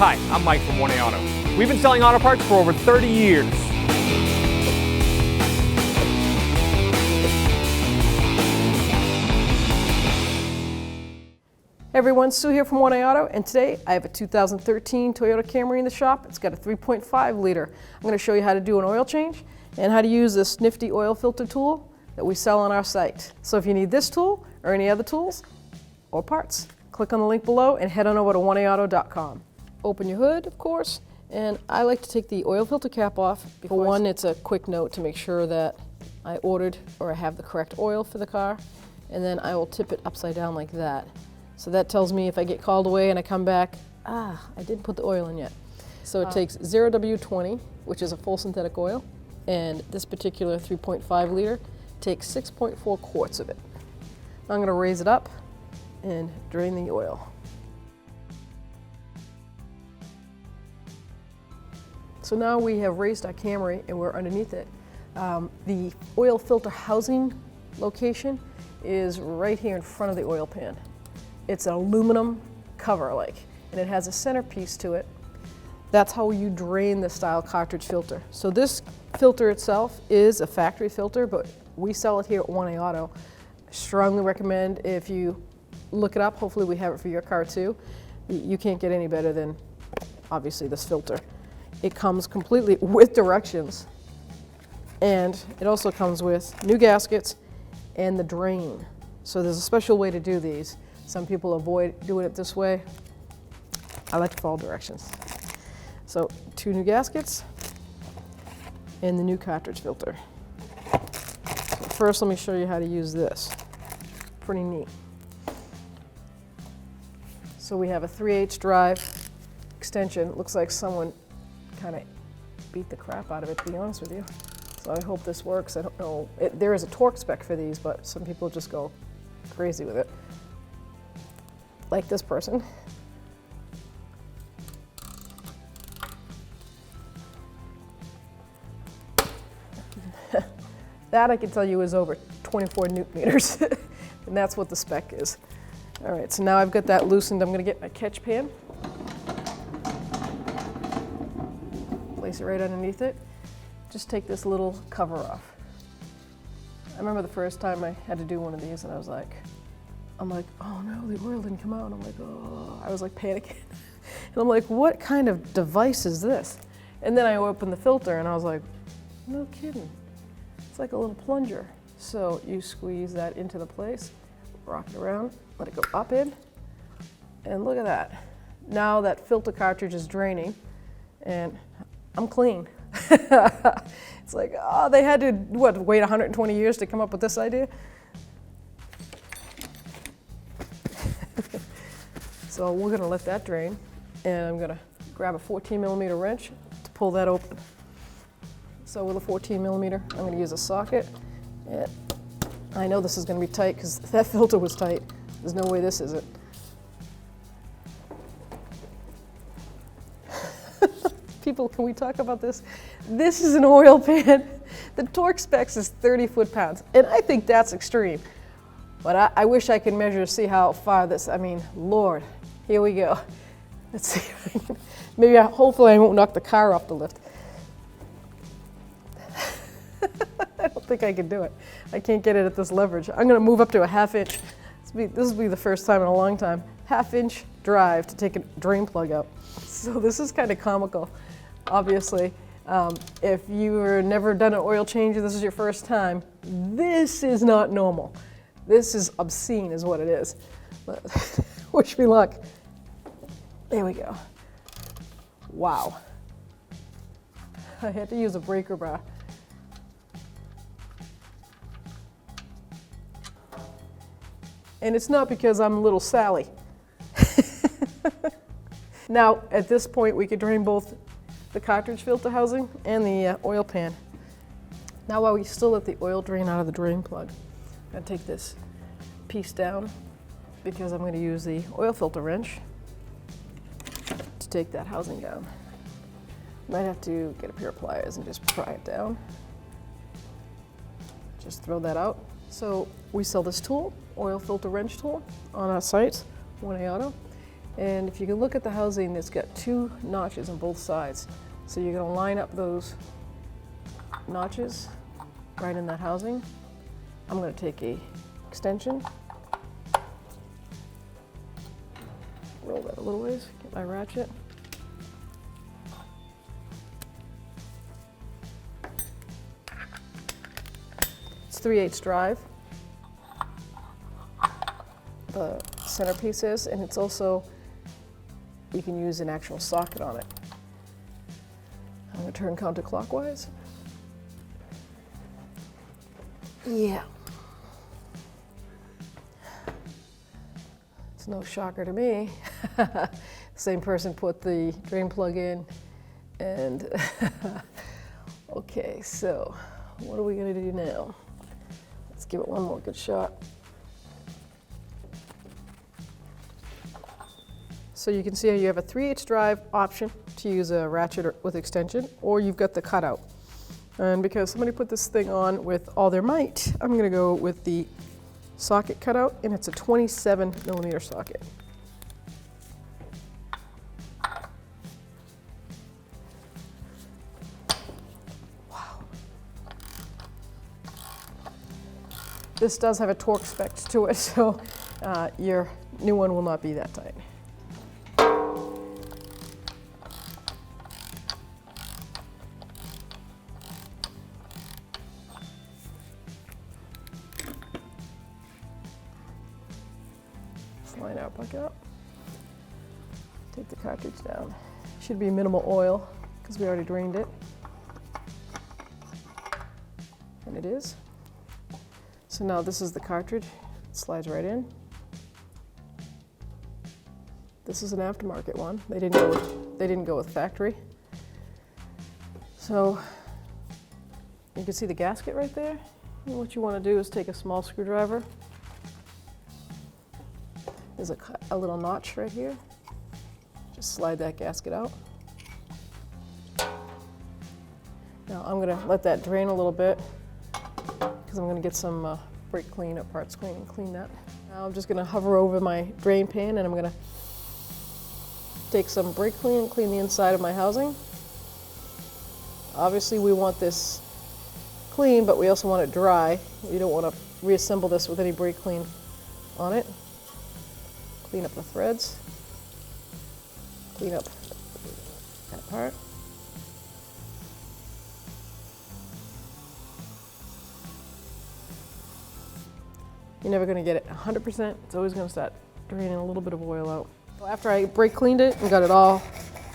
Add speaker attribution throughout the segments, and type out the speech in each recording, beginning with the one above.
Speaker 1: Hi, I'm Mike from 1A Auto. We've been selling auto parts for over 30 years.
Speaker 2: Hey everyone, Sue here from 1A Auto, and today I have a 2013 Toyota Camry in the shop. It's got a 3.5 liter. I'm going to show you how to do an oil change and how to use this nifty oil filter tool that we sell on our site. So if you need this tool or any other tools or parts, click on the link below and head on over to 1aauto.com. Open your hood, of course, and I like to take the oil filter cap off. For one, it's a quick note to make sure that I ordered or I have the correct oil for the car, and then I will tip it upside down like that. So that tells me if I get called away and I come back, I didn't put the oil in yet. So it takes 0W20, which is a full synthetic oil, and this particular 3.5 liter takes 6.4 quarts of it. Now I'm going to raise it up and drain the oil. So now we have raised our Camry and we're underneath it. The oil filter housing location is right here in front of the oil pan. It's an aluminum cover and it has a centerpiece to it. That's how you drain the style cartridge filter. So this filter itself is a factory filter, but we sell it here at 1A Auto. I strongly recommend if you look it up, hopefully we have it for your car too. You can't get any better than obviously this filter. It comes completely with directions, and it also comes with new gaskets and the drain. So there's a special way to do these. Some people avoid doing it this way. I like to follow directions. So 2 new gaskets and the new cartridge filter. So first, let me show you how to use this. Pretty neat. So we have a 3/8 drive extension. It looks like someone kind of beat the crap out of it, to be honest with you. So I hope this works. I don't know. There is a torque spec for these, but some people just go crazy with it. Like this person. That I can tell you is over 24 newton meters, and that's what the spec is. All right, so now I've got that loosened. I'm going to get my catch pan. Place it right underneath it. Just take this little cover off. I remember the first time I had to do one of these, and I'm like, oh no, the oil didn't come out. I'm like, oh, I was like panicking. And I'm like, what kind of device is this? And then I opened the filter and I was like, no kidding. It's like a little plunger. So you squeeze that into the place, rock it around, let it go up in, and look at that. Now that filter cartridge is draining and I'm clean. It's like, oh, they had to, wait 120 years to come up with this idea? So we're going to let that drain, and I'm going to grab a 14mm wrench to pull that open. So with a 14mm, I'm going to use a socket. And I know this is going to be tight because that filter was tight. There's no way this isn't. People, can we talk about this? This is an oil pan. The torque specs is 30 foot-pounds, and I think that's extreme. But I wish I could measure to see how far this, Lord. Here we go. Let's see if I can, hopefully I won't knock the car off the lift. I don't think I can do it. I can't get it at this leverage. I'm gonna move up to a 1/2 inch. This will be the first time in a long time. 1/2 inch drive to take a drain plug out. So this is kind of comical, obviously. If you've never done an oil change and this is your first time, this is not normal. This is obscene is what it is. But wish me luck. There we go. Wow. I had to use a breaker bar. And it's not because I'm little Sally. Now, at this point, we could drain both the cartridge filter housing and the oil pan. Now, while we still let the oil drain out of the drain plug, I'm going to take this piece down because I'm going to use the oil filter wrench to take that housing down. Might have to get a pair of pliers and just pry it down. Just throw that out. So we sell this tool, oil filter wrench tool, on our site, 1A Auto. And if you can look at the housing, it's got 2 notches on both sides. So you're going to line up those notches right in that housing. I'm going to take a extension, roll that a little ways, get my ratchet. It's 3/8 drive, the centerpiece is, and it's also, you can use an actual socket on it. I'm going to turn counterclockwise. Yeah. It's no shocker to me. Same person put the drain plug in, and okay, so what are we going to do now? Let's give it one more good shot. So you can see how you have a 3/8 drive option to use a ratchet with extension, or you've got the cutout. And because somebody put this thing on with all their might, I'm going to go with the socket cutout, and it's a 27mm socket. Wow. This does have a torque spec to it, so your new one will not be that tight. Line our bucket up, take the cartridge down. Should be minimal oil because we already drained it, and it is. So now this is the cartridge, it slides right in. This is an aftermarket one. They didn't go with factory. So you can see the gasket right there. And what you want to do is take a small screwdriver. There's a little notch right here. Just slide that gasket out. Now I'm going to let that drain a little bit because I'm going to get some brake clean or parts clean and clean that. Now I'm just going to hover over my drain pan, and I'm going to take some brake clean and clean the inside of my housing. Obviously we want this clean, but we also want it dry. You don't want to reassemble this with any brake clean on it. Clean up the threads, clean up that part. You're never going to get it 100%. It's always going to start draining a little bit of oil out. So after I brake cleaned it and got it all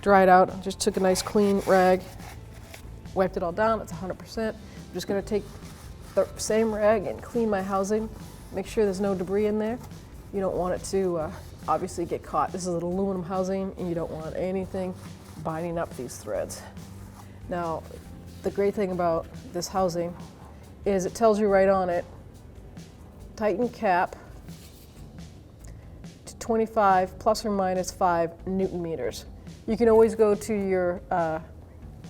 Speaker 2: dried out, I just took a nice clean rag, wiped it all down. It's 100%. I'm just going to take the same rag and clean my housing. Make sure there's no debris in there. You don't want it to obviously get caught. This is an aluminum housing, and you don't want anything binding up these threads. Now, the great thing about this housing is it tells you right on it, tighten cap to 25 plus or minus 5 Newton meters. You can always go to your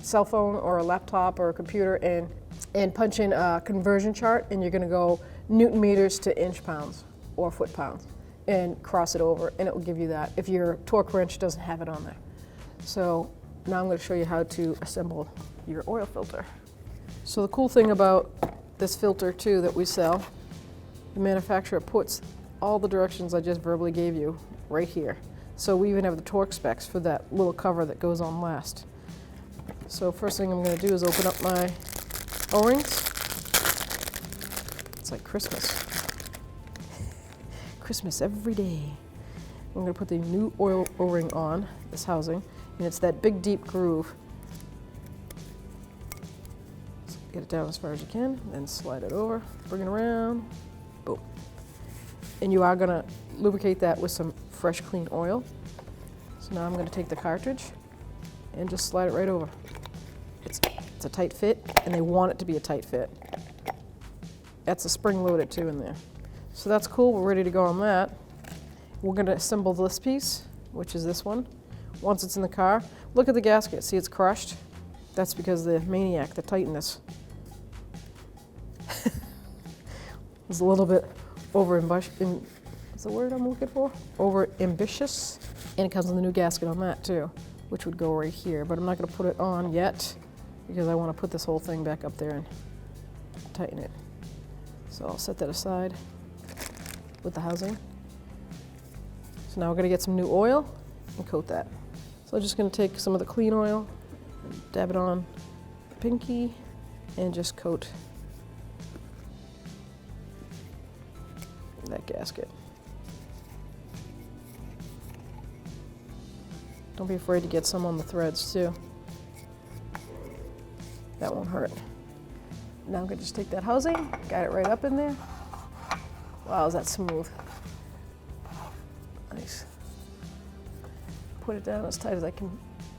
Speaker 2: cell phone or a laptop or a computer and punch in a conversion chart, and you're going to go Newton meters to inch pounds or foot pounds, and cross it over, and it will give you that if your torque wrench doesn't have it on there. So now I'm going to show you how to assemble your oil filter. So the cool thing about this filter too that we sell, the manufacturer puts all the directions I just verbally gave you right here. So we even have the torque specs for that little cover that goes on last. So first thing I'm going to do is open up my O-rings. It's like Christmas. Christmas every day. I'm going to put the new oil O-ring on this housing, and it's that big deep groove. So get it down as far as you can, then slide it over, bring it around, boom. And you are going to lubricate that with some fresh clean oil. So now I'm going to take the cartridge and just slide it right over. It's a tight fit, and they want it to be a tight fit. That's a spring loaded too in there. So that's cool, we're ready to go on that. We're going to assemble this piece, which is this one. Once it's in the car, look at the gasket, see it's crushed? That's because the maniac that tightened this was a little bit over ambitious, what's the word I'm looking for? Over ambitious, And it comes with a new gasket on that too, which would go right here. But I'm not going to put it on yet because I want to put this whole thing back up there and tighten it. So I'll set that aside with the housing. So now we're going to get some new oil and coat that. So I'm just going to take some of the clean oil, and dab it on the pinky, and just coat that gasket. Don't be afraid to get some on the threads too. That won't hurt. Now I'm going to just take that housing, guide it right up in there. Wow, is that smooth? Nice. Put it down as tight as I can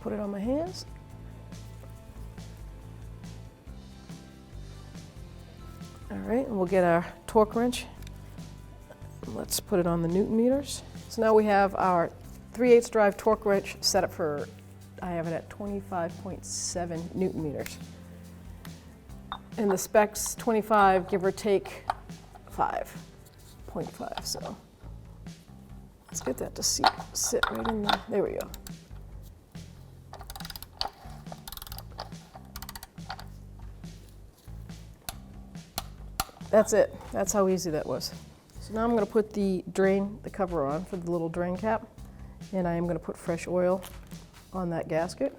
Speaker 2: put it on my hands. All right, and we'll get our torque wrench. Let's put it on the Newton meters. So now we have our 3/8 drive torque wrench set up for, I have it at 25.7 Newton meters. And the specs 25, give or take 5.5. So let's get that to sit right in there. There we go. That's it. That's how easy that was. So now I'm going to put the cover on for the little drain cap, and I am going to put fresh oil on that gasket.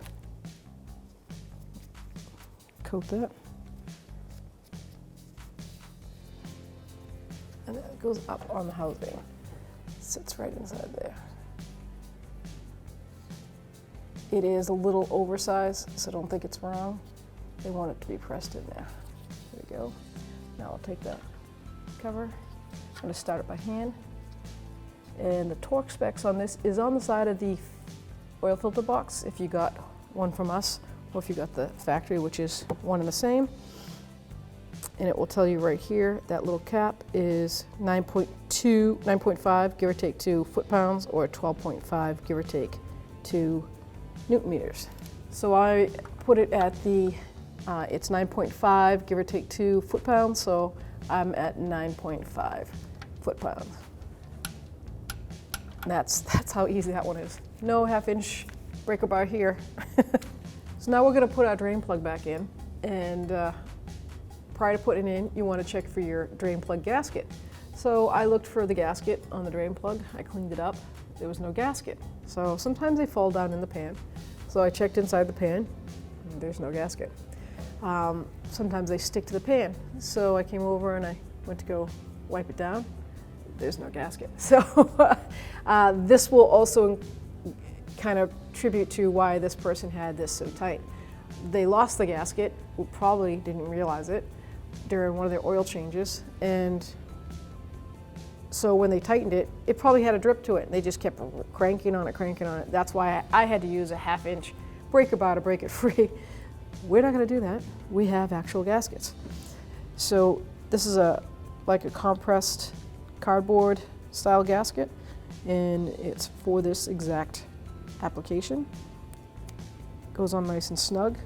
Speaker 2: Coat that. And then it goes up on the housing. Sits right inside there. It is a little oversized, so don't think it's wrong. They want it to be pressed in there. There we go. Now I'll take that cover. I'm going to start it by hand. And the torque specs on this is on the side of the oil filter box if you got one from us, or if you got the factory, which is one and the same. And it will tell you right here that little cap is 9.5 give or take 2 foot-pounds, or 12.5 give or take 2 Newton meters. So I put it at the it's 9.5 give or take 2 foot-pounds, so I'm at 9.5 foot-pounds. That's how easy that one is. No half-inch breaker bar here. So now we're going to put our drain plug back in, and prior to putting it in, you want to check for your drain plug gasket. So I looked for the gasket on the drain plug. I cleaned it up. There was no gasket. So sometimes they fall down in the pan. So I checked inside the pan, and there's no gasket. Sometimes they stick to the pan. So I came over and I went to go wipe it down. There's no gasket. So this will also kind of tribute to why this person had this so tight. They lost the gasket, probably didn't realize it during one of their oil changes, and so when they tightened it, it probably had a drip to it. They just kept cranking on it. That's why I had to use a half-inch breaker bar to break it free. We're not going to do that. We have actual gaskets. So this is like a compressed cardboard style gasket, and it's for this exact application. Goes on nice and snug.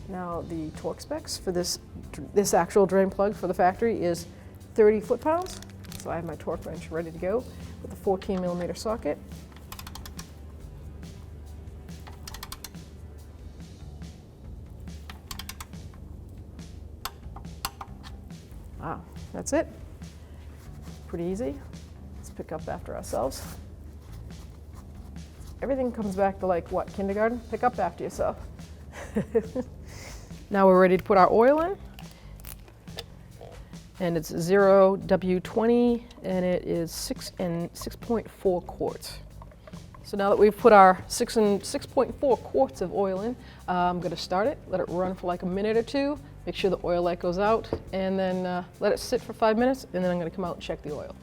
Speaker 2: Now the torque specs for this actual drain plug for the factory is 30 foot-pounds. So I have my torque wrench ready to go with a 14mm socket. Wow, that's it. Pretty easy. Let's pick up after ourselves. Everything comes back to like what, kindergarten? Pick up after yourself. Now we're ready to put our oil in. And it's 0W20, and it is 6.4 quarts. So now that we've put our 6.4 quarts of oil in, I'm going to start it, let it run for like a minute or two, make sure the oil light goes out, and then let it sit for 5 minutes, and then I'm going to come out and check the oil.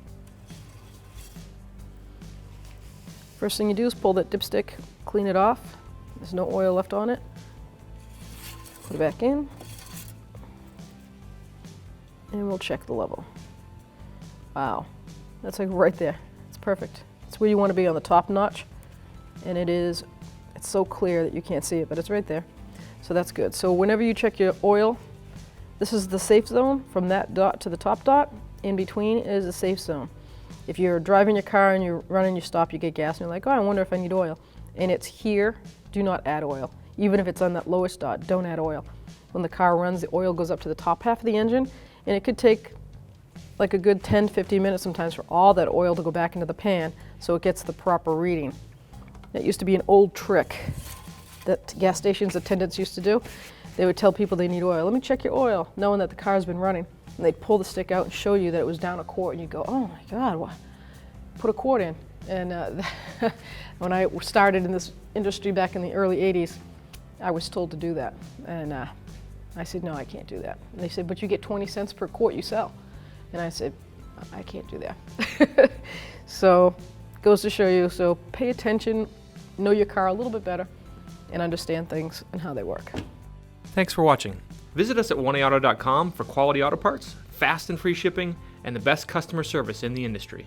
Speaker 2: First thing you do is pull that dipstick, clean it off. There's no oil left on it. Put it back in. And we'll check the level. Wow, that's like right there. It's perfect. It's where you want to be, on the top notch. And it's so clear that you can't see it, but it's right there. So that's good. So whenever you check your oil, This is the safe zone. From that dot to the top dot, in between is a safe zone. If you're driving your car and you're running, you stop, you get gas, and you're like, oh, I wonder if I need oil. And it's here, do not add oil. Even if it's on that lowest dot, don't add oil. When the car runs, the oil goes up to the top half of the engine, and it could take like a good 10, 15 minutes sometimes for all that oil to go back into the pan so it gets the proper reading. That used to be an old trick that gas stations attendants used to do. They would tell people they need oil. Let me check your oil, knowing that the car's been running. And they'd pull the stick out and show you that it was down a quart, and you'd go, oh my God, what? Put a quart in. And when I started in this industry back in the early 80s, I was told to do that. And I said, no, I can't do that. And they said, but you get 20 cents per quart you sell. And I said, I can't do that. So, goes to show you, so pay attention, know your car a little bit better, and understand things and how they work.
Speaker 1: Thanks for watching. Visit us at oneauto.com for quality auto parts, fast and free shipping, and the best customer service in the industry.